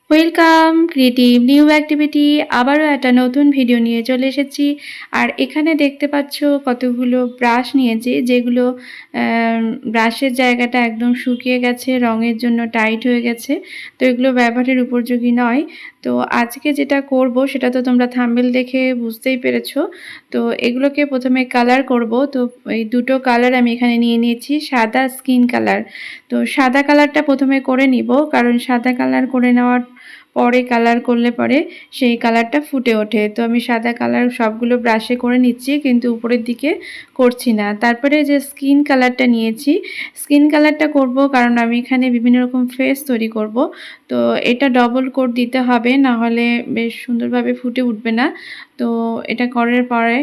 Welcome creative new activity. আবারও একটা নতুন ভিডিও নিয়ে চলে এসেছি। আর এখানে দেখতে পাচ্ছ কতগুলো ব্রাশ নিয়েছি, যেগুলো ব্রাশের জায়গাটা একদম শুকিয়ে গেছে, রঙের জন্য টাইট হয়ে গেছে। তো এগুলো ব্যবহারের উপযোগী নয়। তো আজকে যেটা করব সেটা তো তোমরা থাম্বনেল দেখে বুঝতেই পেরেছো। তো এগুলোকে প্রথমে কালার করব। তো এই দুটো কালার আমি এখানে নিয়ে নিয়েছি, সাদা স্কিন কালার। তো সাদা কালারটা প্রথমে করে নিব, কারণ সাদা কালার করে নেওয়ার পরে কালার করলে পরে সেই কালারটা ফুটে ওঠে। তো আমি সাদা কালার সবগুলো ব্রাশে করে নিচ্ছি, কিন্তু উপরের দিকে করছি না। তারপরে যে স্কিন কালারটা নিয়েছি, স্কিন কালারটা করব কারণ আমি এখানে বিভিন্ন রকম ফেস তৈরি করব। তো এটা ডবল কোট দিতে হবে, না হলে বেশ সুন্দরভাবে ফুটে উঠবে না। তো এটা করার পরে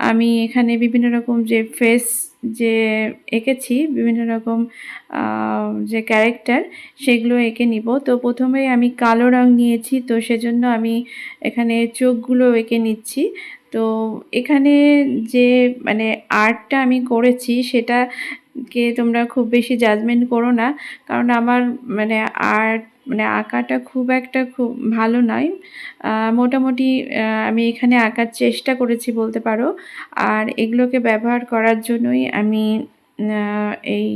আমি এখানে বিভিন্ন রকম যে ফেস যে এঁকেছি, বিভিন্ন রকম যে ক্যারেক্টার, সেগুলো এঁকে নিব। তো প্রথমেই আমি কালো রং নিয়েছি, তো সেজন্য আমি এখানে চোখগুলো এঁকে নিচ্ছি। তো এখানে যে মানে আর্টটা আমি করেছি সেটাকে তোমরা খুব বেশি জাজমেন্ট করো না, কারণ আমার মানে আর্ট মানে আঁকাটা খুব একটা খুব ভালো নয়। মোটামুটি আমি এখানে আঁকার চেষ্টা করেছি বলতে পারো। আর এগুলোকে ব্যবহার করার জন্যই আমি এই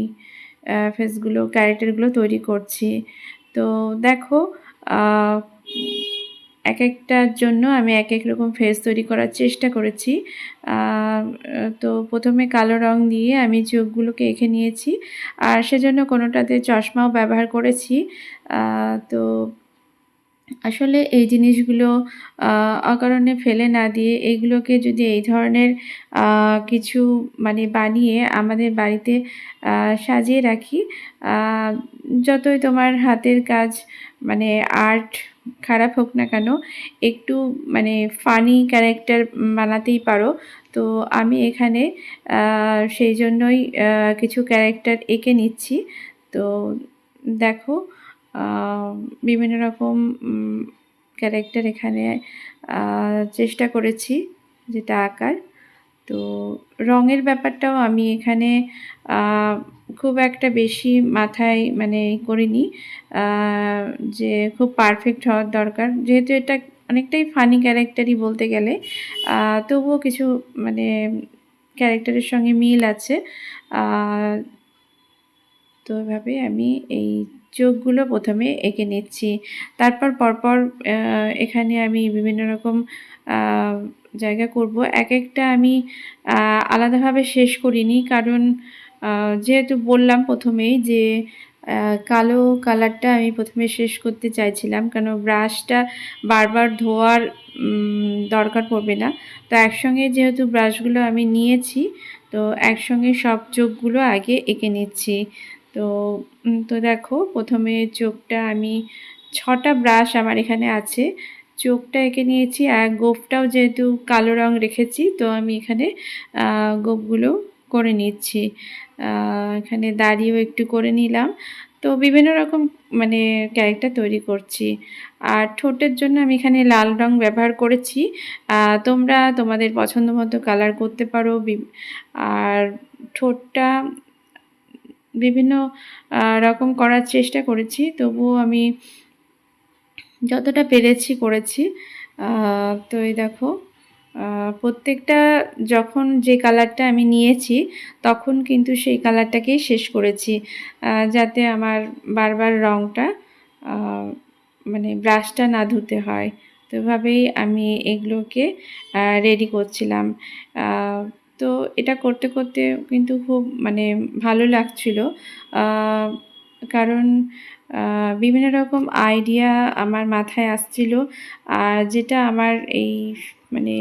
ফেসগুলো ক্যারেক্টারগুলো তৈরি করছি। তো দেখো, এক একটার জন্য আমি এক এক রকম ফেস তৈরি করার চেষ্টা করেছি। তো প্রথমে কালো রং দিয়ে আমি চোখগুলোকে এঁকে নিয়েছি, আর সেজন্য কোনোটাতে চশমাও ব্যবহার করেছি। তো আসলে এই জিনিসগুলো অকারণে ফেলে না দিয়ে এগুলোকে যদি এই ধরনের কিছু মানে বানিয়ে আমাদের বাড়িতে সাজিয়ে রাখি, যতই তোমার হাতের কাজ মানে আর্ট খারাপ হোক না কেন, একটু মানে ফানি ক্যারেক্টার বানাতেই পারো। তো আমি এখানে সেই জন্যই কিছু ক্যারেক্টার এঁকে নিচ্ছি। তো দেখো, বিভিন্ন রকম ক্যারেক্টার এখানে চেষ্টা করেছি যেটা আঁকার। তো রঙের ব্যাপারটাও আমি এখানে খুব একটা বেশি মাথায় মানে করিনি যে খুব পারফেক্ট হওয়ার দরকার, যেহেতু এটা অনেকটাই ফানি ক্যারেক্টারই বলতে গেলে। তবুও কিছু মানে ক্যারেক্টারের সঙ্গে মিল আছে। তো এভাবে আমি এই চোখগুলো প্রথমে এঁকে নিচ্ছি। তারপর পরপর এখানে আমি বিভিন্ন রকম জায়গা করব। এক একটা আমি আলাদাভাবে শেষ করিনি, কারণ যেহেতু বললাম প্রথমেই যে কালো কালারটা আমি প্রথমে শেষ করতে চাইছিলাম, কারণ ব্রাশটা বারবার ধোয়ার দরকার পড়বে না। তো একসঙ্গে যেহেতু ব্রাশগুলো আমি নিয়েছি, তো একসঙ্গে সব চোখগুলো আগে এঁকে নিচ্ছি। তো তো দেখো, প্রথমে চোখটা আমি 6টা ব্রাশ আমার এখানে আছে, চোখটা এঁকে নিয়েছি। আর গোঁফটাও যেহেতু কালো রং রেখেছি, তো আমি এখানে গোঁফগুলো করে নিচ্ছি। এখানে দাড়িও একটু করে নিলাম। তো বিভিন্ন রকম মানে ক্যারেক্টার তৈরি করছি। আর ঠোঁটের জন্য আমি এখানে লাল রং ব্যবহার করেছি। তোমরা তোমাদের পছন্দ মতো কালার করতে পারো। আর ঠোঁটটা বিভিন্ন রকম করার চেষ্টা করেছি, তবুও আমি যতটা পেরেছি করেছি। তো এই দেখো, প্রত্যেকটা যখন যে কালারটা আমি নিয়েছি তখন কিন্তু সেই কালারটাকেই শেষ করেছি, যাতে আমার বারবার রঙটা মানে ব্রাশটা না ধুতে হয়। তো এভাবেই আমি এগুলোকে রেডি করছিলাম। তো এটা করতে করতে কিন্তু খুব মানে ভালো লাগছিল, কারণ বিভিন্ন রকম আইডিয়া আমার মাথায় আসছিল। আর যেটা আমার এই মানে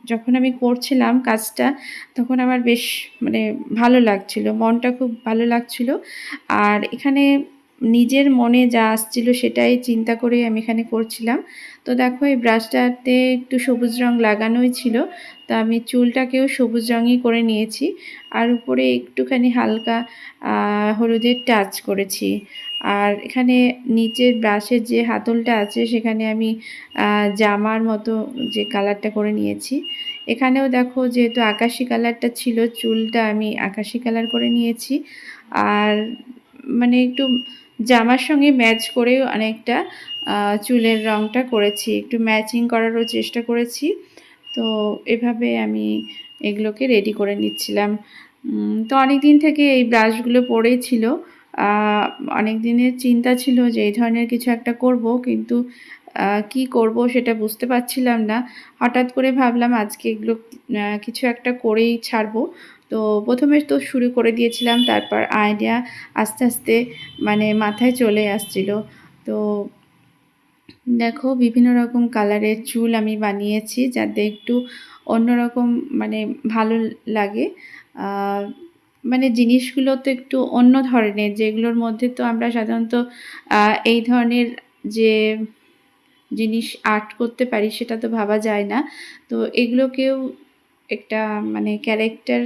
যখন আমি করছিলাম কাজটা, তখন আমার বেশ মানে ভালো লাগছিল, মনটা খুব ভালো লাগছিল। আর এখানে নিজের মনে যা আসছিল সেটাই চিন্তা করেই আমি এখানে করছিলাম। তো দেখো, এই ব্রাশটাতে একটু সবুজ রং লাগানোই ছিল, তো আমি চুলটাকেও সবুজ রঙই করে নিয়েছি। আর উপরে একটুখানি হালকা হলুদের টাচ করেছি। আর এখানে নিচের ব্রাশের যে হাতলটা আছে সেখানে আমি জামার মতো যে কালারটা করে নিয়েছি। এখানেও দেখো, যেহেতু আকাশি কালারটা ছিল, চুলটা আমি আকাশি কালার করে নিয়েছি। আর মানে একটু জামার সঙ্গে ম্যাচ করেও অনেকটা চুলের রঙটা করেছি, একটু ম্যাচিং করারও চেষ্টা করেছি। তো এভাবে আমি এগুলোকে রেডি করে নিচ্ছিলাম। তো অনেক দিন থেকে এই ব্রাশগুলো পড়েই ছিল। অনেক দিনের চিন্তা ছিল যে এই ধরনের কিছু একটা করব, কিন্তু কি করব সেটা বুঝতে পারছিলাম না। হঠাৎ করে ভাবলাম আজকে এগুলো কিছু একটা করেই ছাড়বো। তো প্রথমে তো শুরু করে দিয়েছিলাম, তারপর আইডিয়া আস্তে আস্তে মানে মাথায় চলে আসছিল। তো দেখো বিভিন্ন রকম কালারের চুল আমি বানিয়েছি যাতে একটু অন্যরকম মানে ভালো লাগে। মানে জিনিসগুলো তো একটু অন্য ধরনের, যেগুলোর মধ্যে তো আমরা সাধারণত এই ধরনের যে জিনিস আর্ট করতে পারি সেটা তো ভাবা যায় না। তো এগুলোকেও একটা মানে ক্যারেক্টার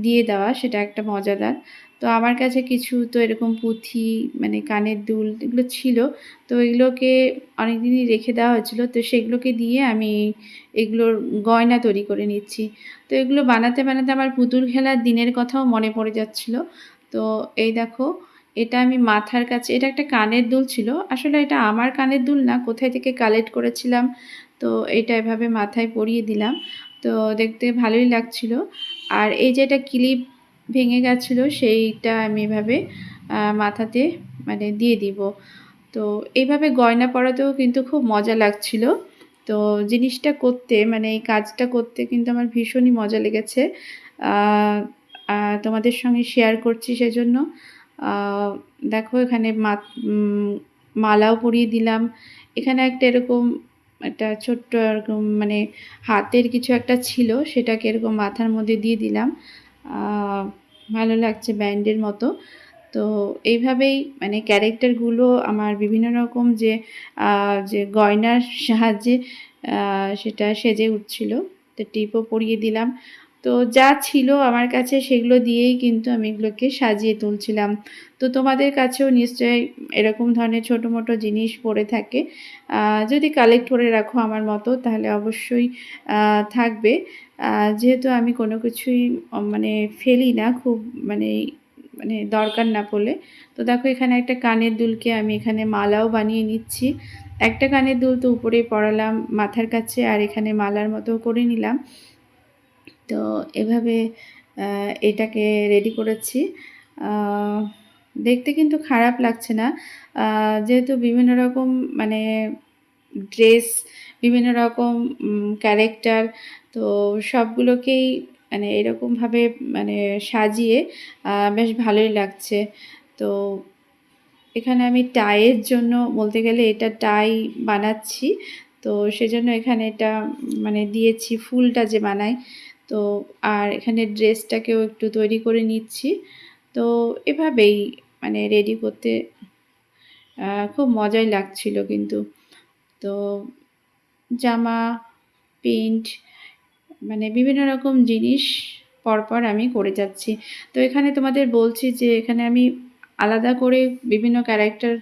দিয়ে দেওয়া, সেটা একটা মজাদার। তো আমার কাছে কিছু তো এরকম পুঁথি মানে কানের দুল এগুলো ছিল। তো এগুলোকে অনেকদিনই রেখে দেওয়া হয়েছিল, তো সেগুলোকে দিয়ে আমি এগুলোর গয়না তৈরি করে নিচ্ছি। তো এগুলো বানাতে বানাতে আমার পুতুল খেলার দিনের কথাও মনে পড়ে যাচ্ছিল। তো এই দেখো, এটা আমি মাথার কাছে, এটা একটা কানের দুল ছিল, আসলে এটা আমার কানের দুল না, কোথায় থেকে কালেক্ট করেছিলাম। তো এটা এভাবে মাথায় পরিয়ে দিলাম, তো দেখতে ভালোই লাগছিল। আর এই যে এটা ক্লিপ ভেঙে গেছিলো সেইটা আমি এভাবে মাথাতে মানে দিয়ে দিব। তো এইভাবে গয়না পরাতেও কিন্তু খুব মজা লাগছিল। তো জিনিসটা করতে মানে এই কাজটা করতে কিন্তু আমার ভীষণই মজা লেগেছে। তোমাদের সঙ্গে শেয়ার করছি সেজন্য। দেখো এখানে মালাও পরিয়ে দিলাম। এখানে একটা এরকম একটা ছোট্ট এরকম মানে হাতের কিছু একটা ছিল, সেটাকে এরকম মাথার মধ্যে দিয়ে দিলাম। ভালো লাগছে ব্যান্ডের মতো। তো এইভাবেই মানে ক্যারেক্টারগুলো আমার বিভিন্ন রকম যে গয়নার সাহায্যে সেটা সেজে উঠছিল। তো টিপও পরিয়ে দিলাম। তো যা ছিল আমার কাছে সেগুলো দিয়েই কিন্তু আমি এগুলোকে সাজিয়ে তুলছিলাম। তো তোমাদের কাছেও নিশ্চয়ই এরকম ধরনের ছোটো মোটো জিনিস পড়ে থাকে। যদি কালেক্ট করে রাখো আমার মতো তাহলে অবশ্যই থাকবে। যেহেতু আমি কোনো কিছুই মানে ফেলি না খুব মানে মানে দরকার না পড়লে। তো দেখো এখানে একটা কানের দুলকে আমি এখানে মালাও বানিয়ে নিচ্ছি। একটা কানের দুল তো উপরেই পরালাম মাথার কাছে, আর এখানে মালার মতো করে নিলাম। তো এভাবে এটাকে রেডি করেছি। দেখতে কিন্তু খারাপ লাগছে না, যেহেতু বিভিন্ন রকম মানে ড্রেস, বিভিন্ন রকম ক্যারেক্টার, তো সবগুলোকেই মানে এরকমভাবে মানে সাজিয়ে বেশ ভালোই লাগছে। তো এখানে আমি টাইয়ের জন্য বলতে গেলে এটা টাই বানাচ্ছি। তো সেজন্য এখানে এটা মানে দিয়েছি ফুলটা যে বানাই। তো আর এখানে ড্রেসটাকেও একটু তৈরি করে নিচ্ছি। তো এভাবেই মানে রেডি করতে খুব মজাই লাগছিল কিন্তু। তো জামা, প্যান্ট মানে বিভিন্ন রকম জিনিস পরপর আমি করে যাচ্ছি। তো এখানে তোমাদের বলছি যে এখানে আমি আলাদা করে বিভিন্ন ক্যারেক্টার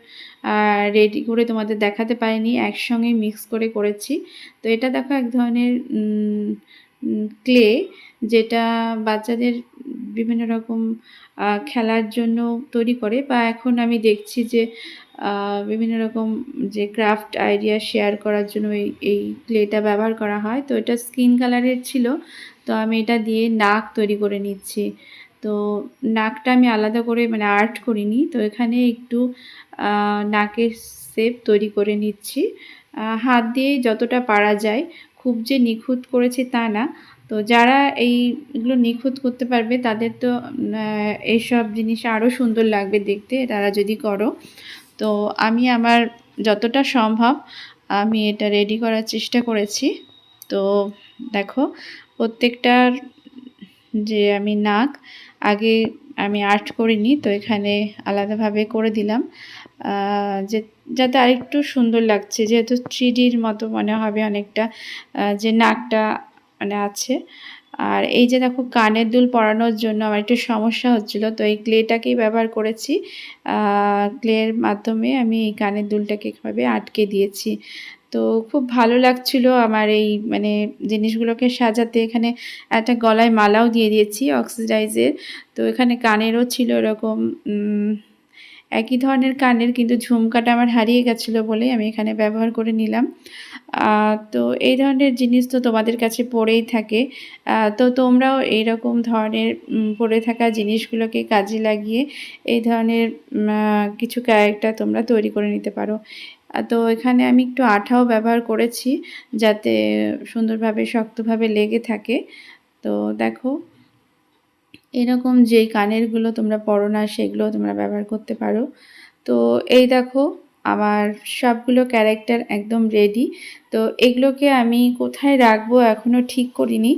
রেডি করে তোমাদের দেখাতে পারিনি, একসঙ্গে মিক্স করে করেছি। তো এটা দেখো এক ধরনের ক্লে, যেটা বাচ্চাদের বিভিন্ন রকম খেলার জন্য তৈরি করে, বা এখন আমি দেখছি যে বিভিন্ন রকম যে ক্রাফট আইডিয়া শেয়ার করার জন্য এই ক্লেটা ব্যবহার করা হয়। তো এটা স্কিন কালারের ছিল, তো আমি এটা দিয়ে নাক তৈরি করে নিচ্ছি। তো নাকটা আমি আলাদা করে মানে আর্ট করিনি, তো এখানে একটু নাকের শেপ তৈরি করে নিচ্ছি হাত দিয়ে যতটা পারা যায়। খুব যে নিখুঁত করেছি তা না। তো যারা এইগুলো নিখুঁত করতে পারবে তাদের তো এইসব জিনিস আরও সুন্দর লাগবে দেখতে, তারা যদি করো। তো আমি আমার যতটা সম্ভব আমি এটা রেডি করার চেষ্টা করেছি। তো দেখো প্রত্যেকটার যে আমি নাক আগে আমি আর্ট করিনি, তো এখানে আলাদাভাবে করে দিলাম যে যাতে আরেকটু সুন্দর লাগছে, যেহেতু 3Dর মতো মনে হবে অনেকটা যে নাকটা মানে আছে। আর এই যে দেখো কানের দুল পরানোর জন্য আমার একটু সমস্যা হচ্ছিলো, তো এই ক্লেটাকেই ব্যবহার করেছি। ক্লের মাধ্যমে আমি এই কানের দুলটাকে এভাবে আটকে দিয়েছি। তো খুব ভালো লাগছিল আমার এই মানে জিনিসগুলোকে সাজাতে। এখানে একটা গলায় মালাও দিয়ে দিয়েছি অক্সিডাইজের। তো এখানে কানেরও ছিল এরকম একই ধরনের কানের, কিন্তু ঝুমকাটা আমার হারিয়ে গেছিলো বলেই আমি এখানে ব্যবহার করে নিলাম। তো এই ধরনের জিনিস তো তোমাদের কাছে পড়েই থাকে। তো তোমরাও এইরকম ধরনের পড়ে থাকা জিনিসগুলোকে কাজে লাগিয়ে এই ধরনের কিছু ক্যারেক্টার তোমরা তৈরি করে নিতে পারো। তো এখানে আমি একটু আঠাও ব্যবহার করেছি যাতে সুন্দরভাবে শক্তভাবে লেগে থাকে। তো দেখো, এরকম যেই কানেরগুলো তোমরা পরো না সেগুলোও তোমরা ব্যবহার করতে পারো। তো এই দেখো, আমার সবগুলো ক্যারেক্টার একদম রেডি। তো এগুলোকে আমি কোথায় রাখবো এখনও ঠিক করিনি।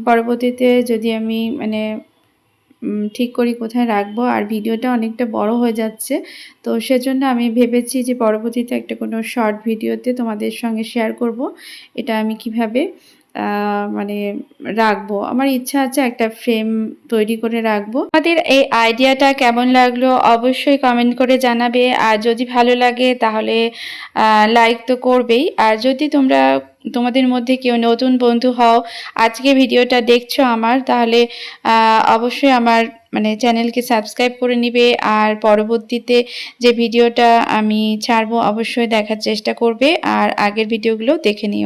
পরবর্তীতে যদি আমি মানে ঠিক করি কোথায় রাখবো, আর ভিডিওটা অনেকটা বড় হয়ে যাচ্ছে, তো সেজন্য আমি ভেবেছি যে পরবর্তীতে একটা কোনো শর্ট ভিডিওতে তোমাদের সঙ্গে শেয়ার করব এটা আমি কিভাবে মানে রাখবো। আমার ইচ্ছা আছে একটা ফ্রেম তৈরি করে রাখবো। আমাদের এই আইডিয়াটা কেমন লাগলো অবশ্যই কমেন্ট করে জানাবে, আর যদি ভালো লাগে তাহলে লাইক তো করবেই। আর যদি তোমাদের মধ্যে কেউ নতুন বন্ধু হও, আজকে ভিডিওটা দেখছো আমার, তাহলে অবশ্যই আমার মানে চ্যানেলকে সাবস্ক্রাইব করে নিবে, আর পরবর্তীতে যে ভিডিওটা আমি ছাড়বো অবশ্যই দেখার চেষ্টা করবে, আর আগের ভিডিওগুলো দেখে নিও।